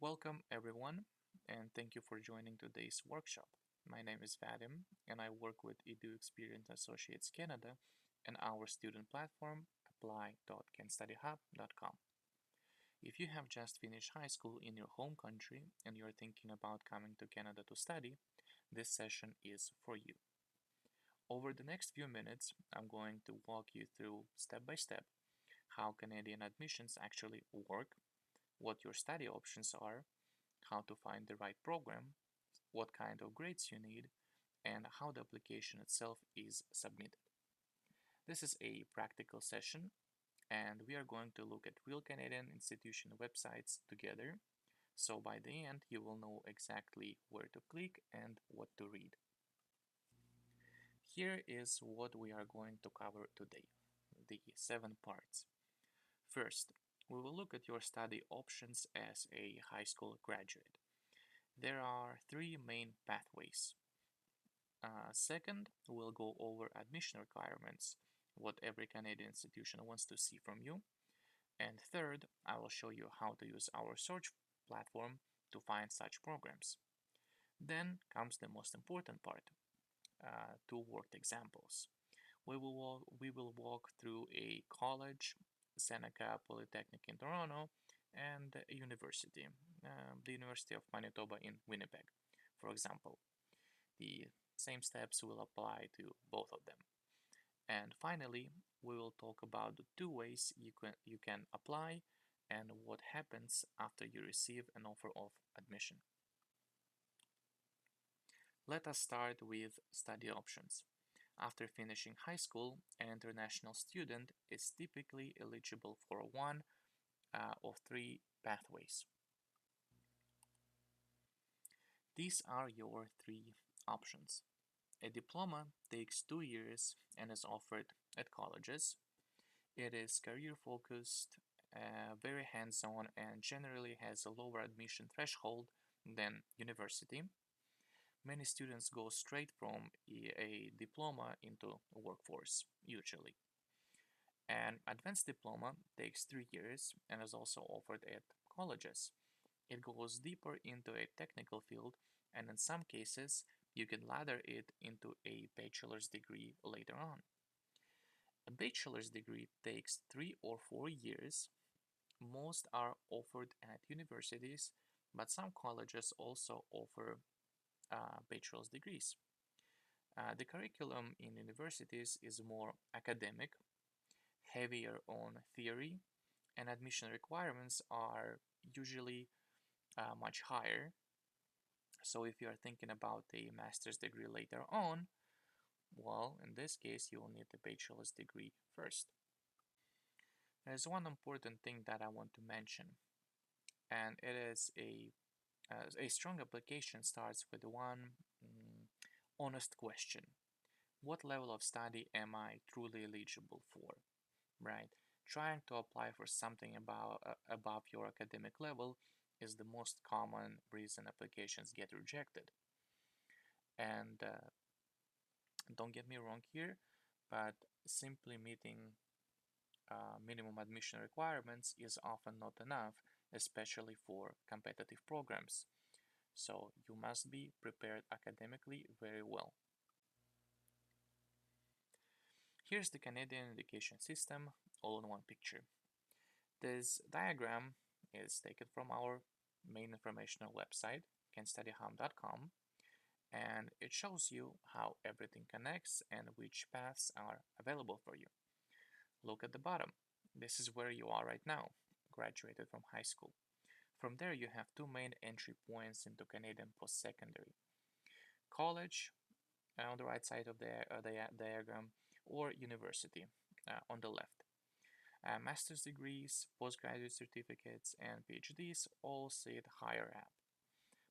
Welcome everyone, and thank you for joining today's workshop. My name is Vadim, and I work with EduXperience Associates Canada and our student platform apply.canstudyhub.com. If you have just finished high school in your home country and you're thinking about coming to Canada to study, this session is for you. Over the next few minutes, I'm going to walk you through step by step how Canadian admissions actually work, what your study options are, how to find the right program, what kind of grades you need, and how the application itself is submitted. This is a practical session, and we are going to look at real Canadian institution websites together, so by the end you will know exactly where to click and what to read. Here is what we are going to cover today, the 7 parts. First, we will look at your study options as a high school graduate. There are 3 main pathways. Second, we'll go over admission requirements, what every Canadian institution wants to see from you. And third, I will show you how to use our search platform to find such programs. Then comes the most important part, 2 worked examples. We will walk through a college, Seneca Polytechnic in Toronto, and a university, the University of Manitoba in Winnipeg, for example. The same steps will apply to both of them. And finally, we will talk about the 2 ways you can apply and what happens after you receive an offer of admission. Let us start with study options. After finishing high school, an international student is typically eligible for one of 3 pathways. These are your 3 options. A diploma takes 2 years and is offered at colleges. It is career focused, very hands-on, and generally has a lower admission threshold than university. Many students go straight from a diploma into a workforce, usually. An advanced diploma takes 3 years and is also offered at colleges. It goes deeper into a technical field, and in some cases, you can ladder it into a bachelor's degree later on. A bachelor's degree takes 3 or 4 years. Most are offered at universities, but some colleges also offer bachelor's degrees. The curriculum in universities is more academic, heavier on theory, and admission requirements are usually much higher. So if you are thinking about a master's degree later on, well, in this case, you will need a bachelor's degree first. There's one important thing that I want to mention, and it is a strong application starts with one honest question. What level of study am I truly eligible for? Right? Trying to apply for something above your academic level is the most common reason applications get rejected. And don't get me wrong here, but simply meeting minimum admission requirements is often not enough, especially for competitive programs. So you must be prepared academically very well. Here's the Canadian education system all in one picture. This diagram is taken from our main informational website, canstudyhub.com, and it shows you how everything connects and which paths are available for you. Look at the bottom. This is where you are right now, graduated from high school. From there, you have 2 main entry points into Canadian post-secondary. College, on the right side of the diagram, or university, on the left. Master's degrees, postgraduate certificates, and PhDs all sit higher up.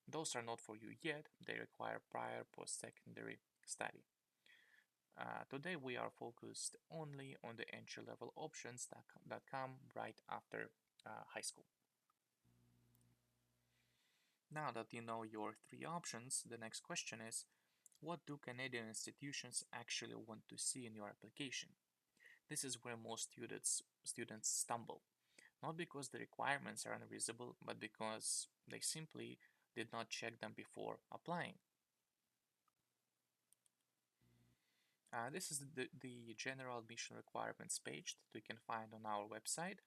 Those are not for you yet, they require prior post-secondary study. Today we are focused only on the entry-level options that come right after high school. Now that you know your 3 options, the next question is, what do Canadian institutions actually want to see in your application? This is where most students stumble. not because the requirements are unreasonable, but because they simply did not check them before applying. This is the general admission requirements page that we can find on our website,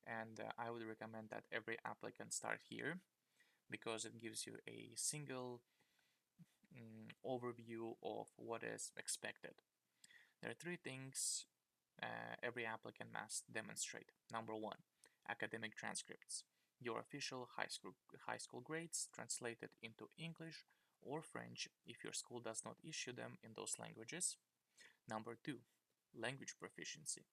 and I would recommend that every applicant start here because it gives you a single overview of what is expected. There are three things every applicant must demonstrate. Number one, academic transcripts. Your official high school grades translated into English or French if your school does not issue them in those languages. Number two, language proficiency.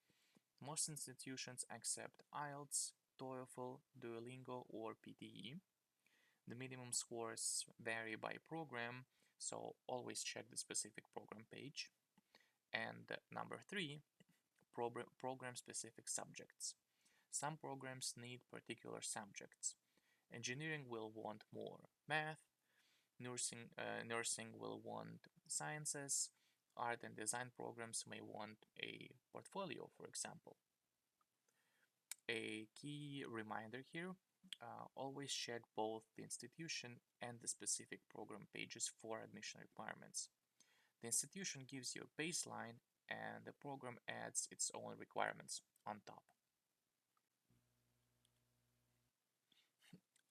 Most institutions accept IELTS, TOEFL, Duolingo, or PTE. The minimum scores vary by program, so always check the specific program page. And number three, program-specific subjects. Some programs need particular subjects. Engineering will want more math, nursing will want sciences, art and design programs may want a portfolio, for example. A key reminder here, always check both the institution and the specific program pages for admission requirements. The institution gives you a baseline and the program adds its own requirements on top.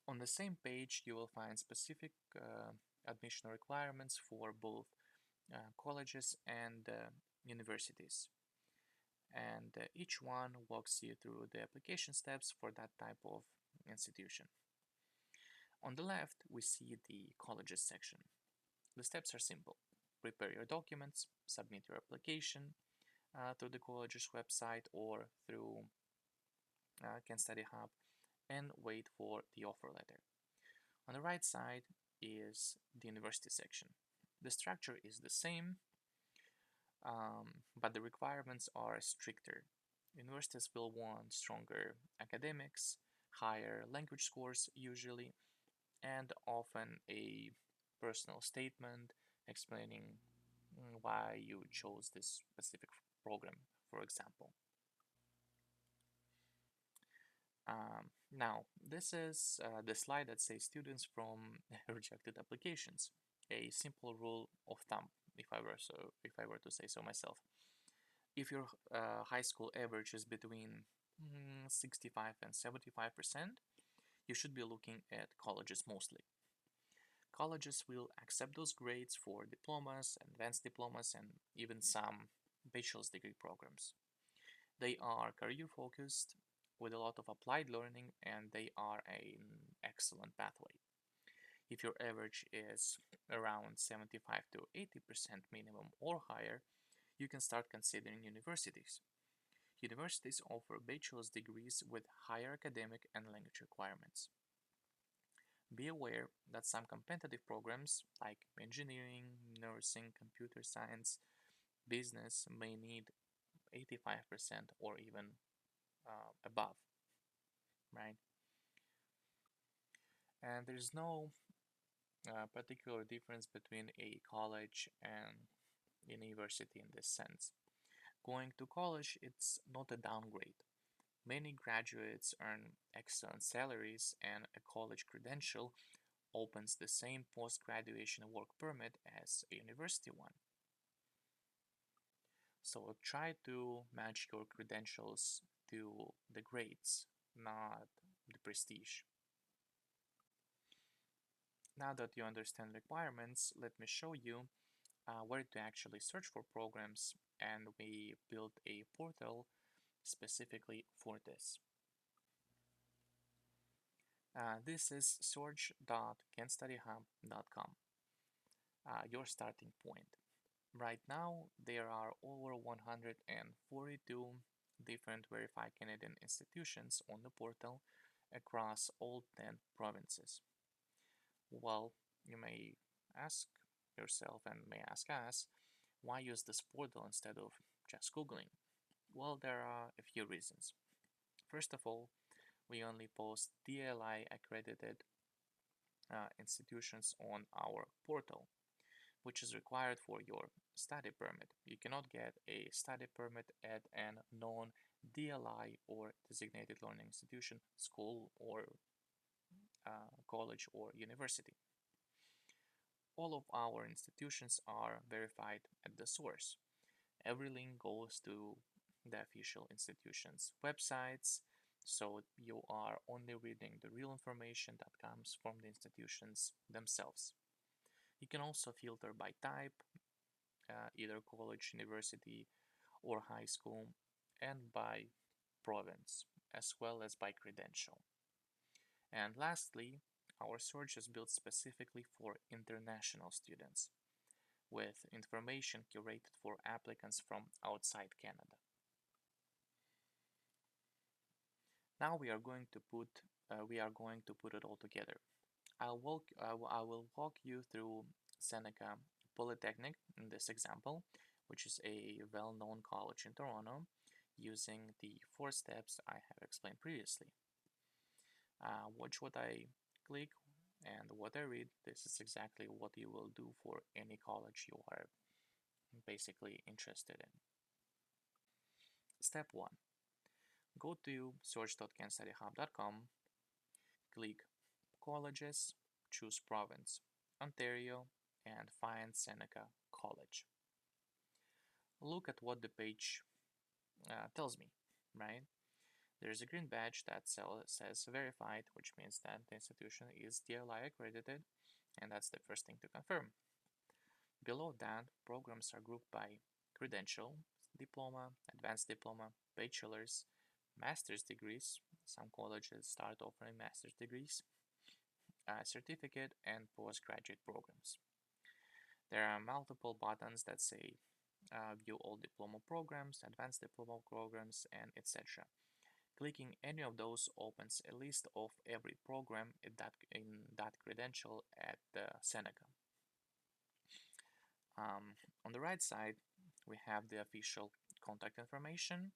On the same page, you will find specific admission requirements for both colleges and universities. And each one walks you through the application steps for that type of institution. On the left, we see the colleges section. The steps are simple. Prepare your documents, submit your application through the college's website or through Can Study Hub, and wait for the offer letter. On the right side is the university section. The structure is the same, but the requirements are stricter. Universities will want stronger academics, higher language scores usually, and often a personal statement explaining why you chose this specific program, for example. Now, this is the slide that says students from rejected applications. A simple rule of thumb, if I were to say so myself. If your high school average is between 65 and 75%, you should be looking at colleges mostly. Colleges will accept those grades for diplomas, advanced diplomas, and even some bachelor's degree programs. They are career focused with a lot of applied learning, and they are an excellent pathway. If your average is around 75 to 80% minimum or higher, you can start considering universities. Universities offer bachelor's degrees with higher academic and language requirements. Be aware that some competitive programs like engineering, nursing, computer science, business may need 85% or even above, right? And there's no particular difference between a college and a university in this sense. Going to college, it's not a downgrade. Many graduates earn excellent salaries, and a college credential opens the same post-graduation work permit as a university one. So try to match your credentials to the grades, not the prestige. Now that you understand requirements, let me show you where to actually search for programs, and we built a portal specifically for this. This is search.canstudyhub.com, your starting point. Right now, there are over 142 different verified Canadian institutions on the portal across all 10 provinces. Well, you may ask yourself and may ask us, why use this portal instead of just Googling? Well, there are a few reasons. First of all, we only post DLI accredited institutions on our portal, which is required for your study permit. You cannot get a study permit at a DLI or designated learning institution, school or college or university. All of our institutions are verified at the source. Every link goes to the official institution's websites, so you are only reading the real information that comes from the institutions themselves. You can also filter by type, either college, university, or high school, and by province, as well as by credential. And lastly, our search is built specifically for international students, with information curated for applicants from outside Canada. Now we are going to put it all together. I will walk you through Seneca Polytechnic in this example, which is a well-known college in Toronto, using the 4 steps I have explained previously. Watch what I click and what I read. This is exactly what you will do for any college you are basically interested in. Step 1. Go to search.canstudyhub.com, click Colleges, choose Province, Ontario, and find Seneca College. Look at what the page tells me, right? There's a green badge that says verified, which means that the institution is DLI accredited, and that's the first thing to confirm. Below that, programs are grouped by credential, diploma, advanced diploma, bachelor's, master's degrees. Some colleges start offering master's degrees, certificate, and postgraduate programs. There are multiple buttons that say view all diploma programs, advanced diploma programs, and etc. Clicking any of those opens a list of every program in that credential at Seneca. On the right side, we have the official contact information,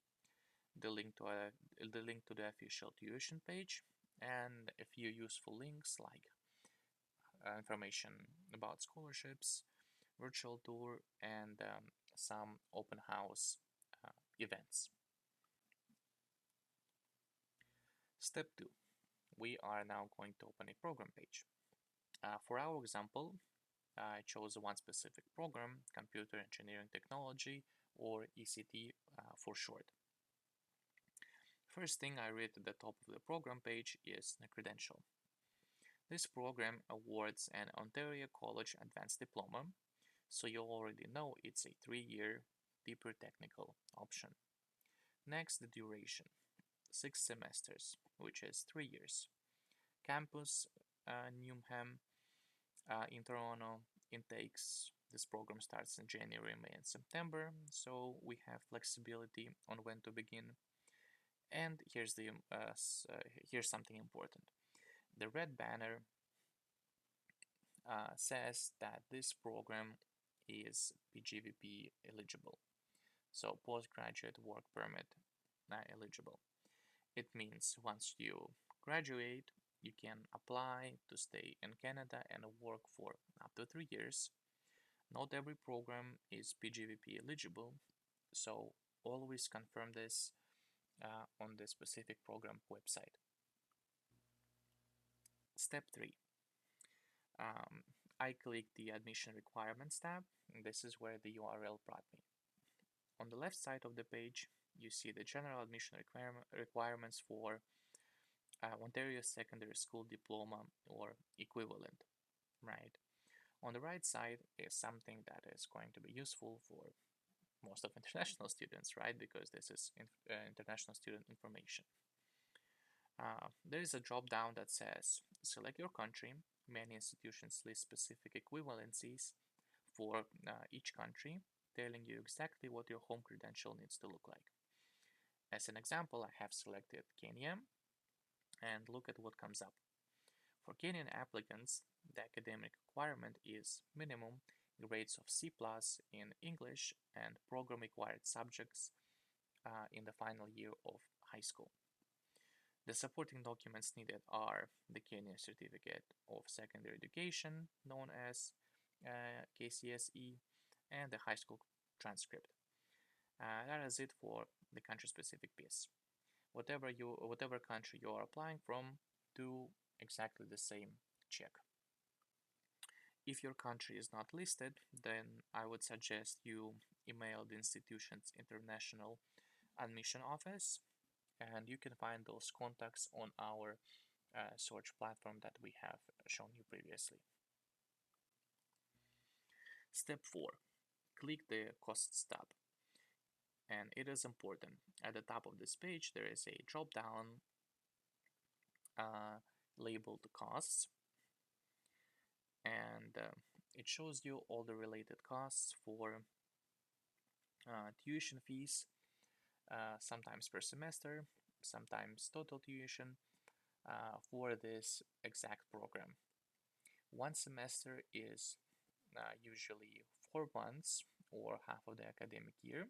the link to the official tuition page, and a few useful links like information about scholarships, virtual tour, and some open house events. Step 2. We are now going to open a program page. For our example, I chose one specific program, Computer Engineering Technology, or ECT for short. First thing I read at the top of the program page is the credential. This program awards an Ontario College Advanced Diploma, so you already know it's a 3-year deeper technical option. Next, the duration, 6 semesters, which is 3 years. Campus, Newham, in Toronto, intakes. This program starts in January, May, and September, so we have flexibility on when to begin. And here's something important. The red banner says that this program is PGVP eligible, so postgraduate work permit eligible. It means once you graduate, you can apply to stay in Canada and work for up to 3 years. Not every program is PGVP eligible, so always confirm this on the specific program website. Step 3. I click the Admission Requirements tab, and this is where the URL brought me. On the left side of the page, you see the general admission requirements for Ontario Secondary School Diploma or equivalent, right? On the right side is something that is going to be useful for most of international students, right? Because this is international student information. There is a drop down that says select your country. Many institutions list specific equivalencies for each country, telling you exactly what your home credential needs to look like. As an example, I have selected Kenya, and look at what comes up. For Kenyan applicants, the academic requirement is minimum grades of C+ in English and program required subjects in the final year of high school. The supporting documents needed are the Kenyan Certificate of Secondary Education, known as KCSE, and the high school transcript. That is it for the country-specific piece. Whatever country you are applying from, do exactly the same check. If your country is not listed, then I would suggest you email the institution's international admission office, and you can find those contacts on our search platform that we have shown you previously. Step 4. Click the Costs tab. And it is important. At the top of this page, there is a drop-down labeled Costs, and it shows you all the related costs for tuition fees, sometimes per semester, sometimes total tuition for this exact program. One semester is usually 4 months or half of the academic year.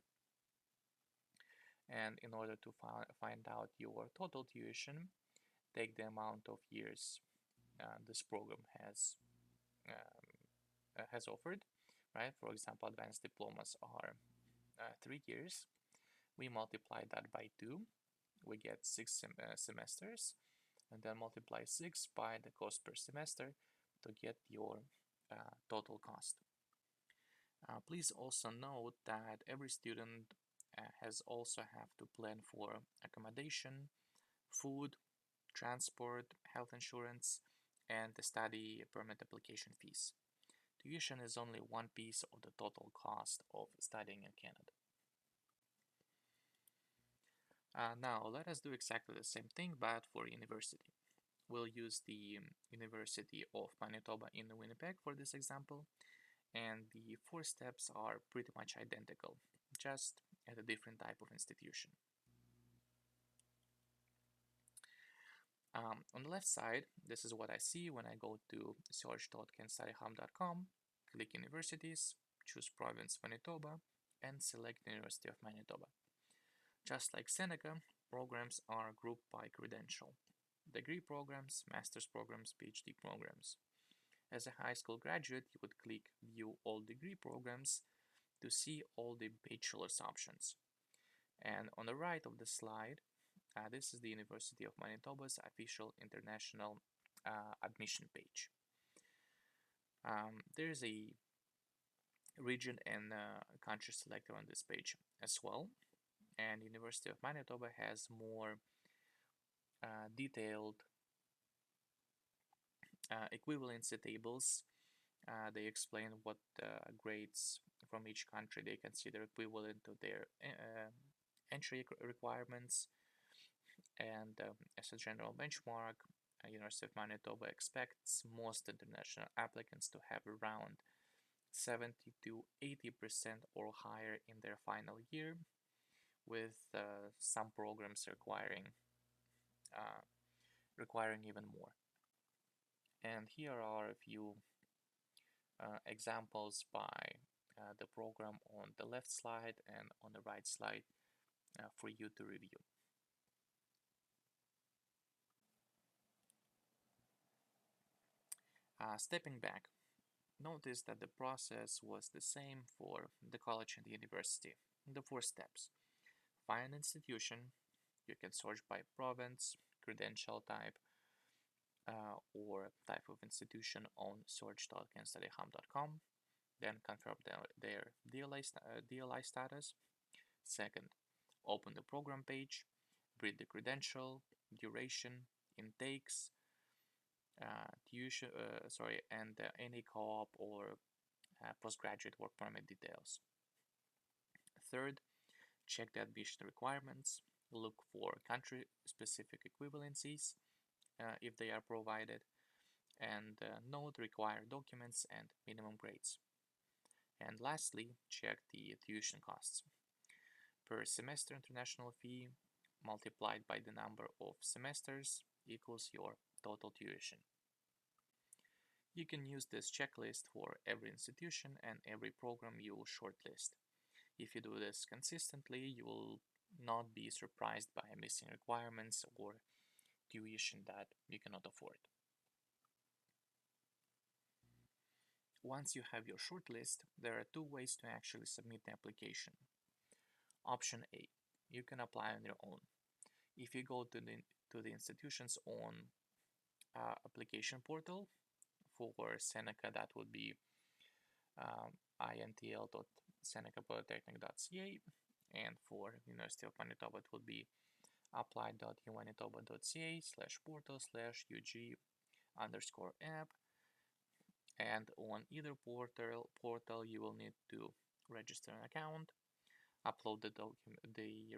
And in order to find out your total tuition, take the amount of years this program has offered, right? For example, advanced diplomas are 3 years. We multiply that by 2, we get 6 semesters, and then multiply 6 by the cost per semester to get your total cost. Please also note that every student has also have to plan for accommodation, food, transport, health insurance, and the study permit application fees. Tuition is only one piece of the total cost of studying in Canada. Now, let us do exactly the same thing, but for university. We'll use the University of Manitoba in Winnipeg for this example, and the 4 steps are pretty much identical, just at a different type of institution. On the left side, this is what I see when I go to search.canstudyhub.com, click Universities, choose Province Manitoba, and select the University of Manitoba. Just like Seneca, programs are grouped by credential: degree programs, master's programs, PhD programs. As a high school graduate, you would click View All Degree Programs to see all the bachelor's options. And on the right of the slide, this is the University of Manitoba's official international admission page. There is a region and country selector on this page as well, and University of Manitoba has more detailed equivalency tables. They explain what grades from each country they consider equivalent to their entry requirements, and as a general benchmark, University of Manitoba expects most international applicants to have around 70 to 80% or higher in their final year, with some programs requiring even more. And here are a few examples by the program on the left slide and on the right slide for you to review. Stepping back, notice that the process was the same for the college and the university. The 4 steps: find an institution. You can search by province, credential type, or type of institution on search.canstudyhub.com. Then confirm their DLI status. Second, open the program page, read the credential, duration, intakes, tuition, and any co-op or postgraduate work permit details. Third, check the admission requirements, look for country-specific equivalencies if they are provided, and note required documents and minimum grades. And lastly, check the tuition costs. Per semester international fee multiplied by the number of semesters equals your total tuition. You can use this checklist for every institution and every program you shortlist. If you do this consistently, you will not be surprised by missing requirements or tuition that you cannot afford. Once you have your shortlist, there are 2 ways to actually submit the application. Option A: you can apply on your own. If you go to the institution's own application portal for Seneca, that would be intl.senecapolytechnic.ca, and for University of Manitoba it would be apply.umanitoba.ca/portal/UG_app, and on either portal you will need to register an account, upload the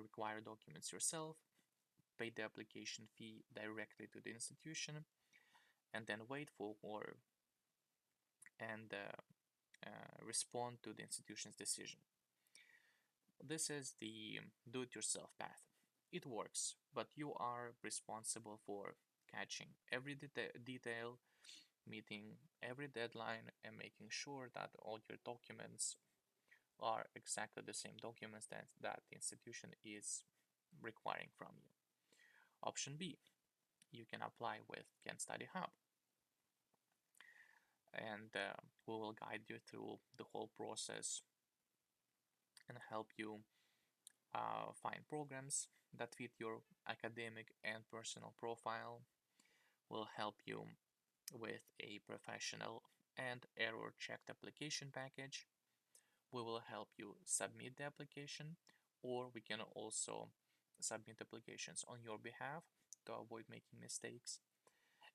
required documents yourself, pay the application fee directly to the institution, and then wait for and respond to the institution's decision. This is the do-it-yourself path. It works, but you are responsible for catching every detail, meeting every deadline, and making sure that all your documents are exactly the same documents that the institution is requiring from you. Option B, you can apply with Can Study Hub, and we will guide you through the whole process and help you find programs that fit your academic and personal profile. We'll help you with a professional and error-checked application package. We will help you submit the application, or we can also submit applications on your behalf to avoid making mistakes.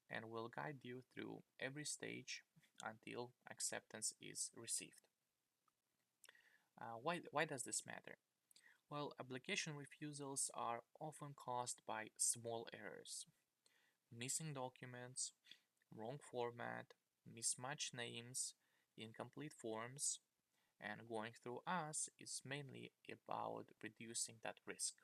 And we'll guide you through every stage until acceptance is received. Why does this matter? Well, application refusals are often caused by small errors, missing documents, wrong format, mismatched names, incomplete forms, and going through us is mainly about reducing that risk.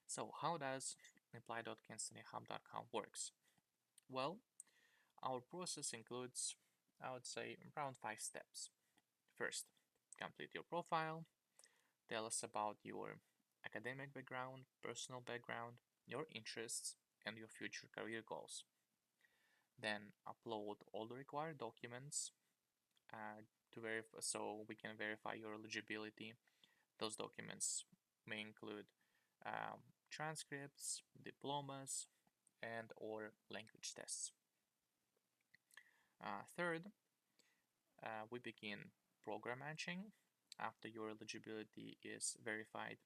So how does apply.canstudyhub.com works? Well, our process includes, I would say, around 5 steps. First, complete your profile, tell us about your academic background, personal background, your interests, and your future career goals. Then upload all the required documents to verify, so we can verify your eligibility. Those documents may include transcripts, diplomas, and or language tests. Third, we begin program matching after your eligibility is verified,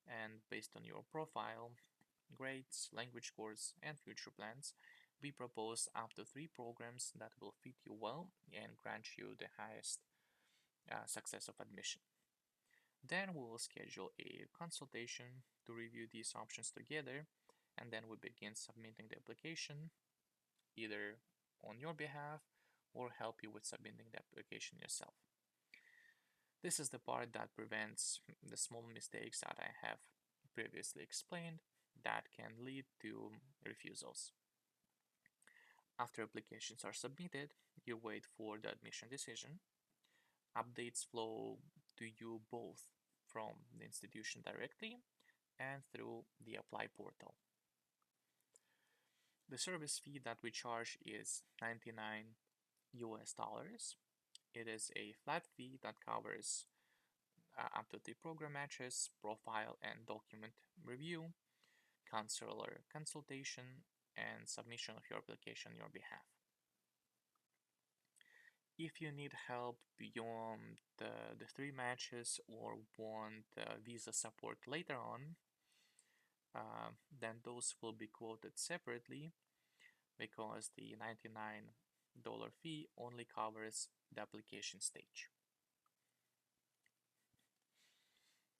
and based on your profile, grades, language scores, and future plans, we propose up to 3 programs that will fit you well and grant you the highest success of admission. Then we will schedule a consultation to review these options together, and then we begin submitting the application either on your behalf or help you with submitting the application yourself. This is the part that prevents the small mistakes that I have previously explained that can lead to refusals. After applications are submitted, you wait for the admission decision. Updates flow to you both from the institution directly and through the Apply portal. The service fee that we charge is $99 US. It is a flat fee that covers up to 3 program matches, profile and document review, counselor consultation, and submission of your application on your behalf. If you need help beyond the 3 matches or want visa support later on, then those will be quoted separately, because the $99 fee only covers the application stage.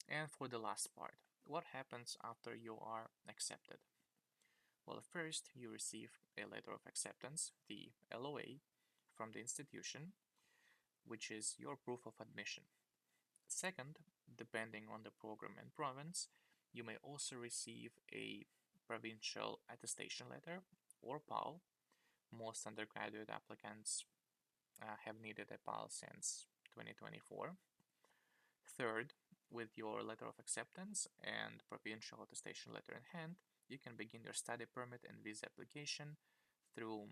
And for the last part, what happens after you are accepted? Well, first you receive a letter of acceptance, the LOA, from the institution, which is your proof of admission. Second, depending on the program and province, you may also receive a provincial attestation letter, or PAL. Most undergraduate applicants have needed a PAL since 2024. Third, with your letter of acceptance and provincial attestation letter in hand, you can begin your study permit and visa application through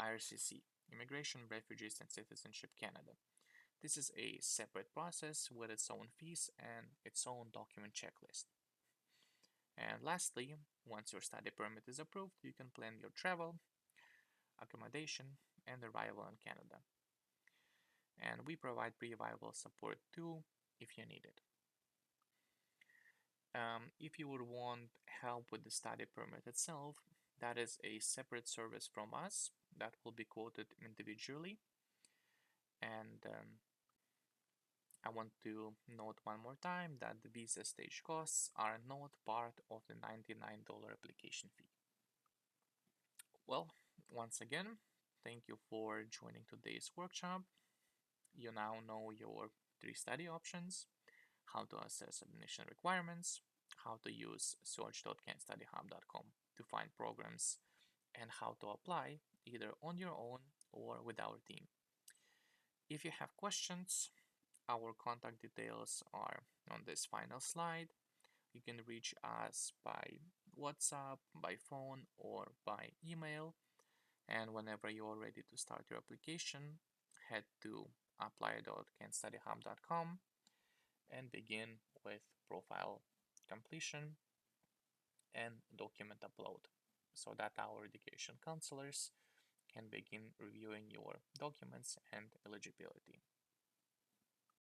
IRCC, Immigration, Refugees and Citizenship Canada. This is a separate process with its own fees and its own document checklist. And lastly, once your study permit is approved, you can plan your travel, accommodation, and arrival in Canada. And we provide pre-arrival support too if you need it. If you would want help with the study permit itself, that is a separate service from us that will be quoted individually. And I want to note one more time that the visa stage costs are not part of the $99 application fee. Well, once again, thank you for joining today's workshop. You now know your 3 study options, how to assess admission requirements, how to use search.canstudyhub.com to find programs, and how to apply either on your own or with our team. If you have questions, our contact details are on this final slide. You can reach us by WhatsApp, by phone, or by email. And whenever you're ready to start your application, head to apply.canstudyhub.com and begin with profile completion and document upload so that our education counselors can begin reviewing your documents and eligibility.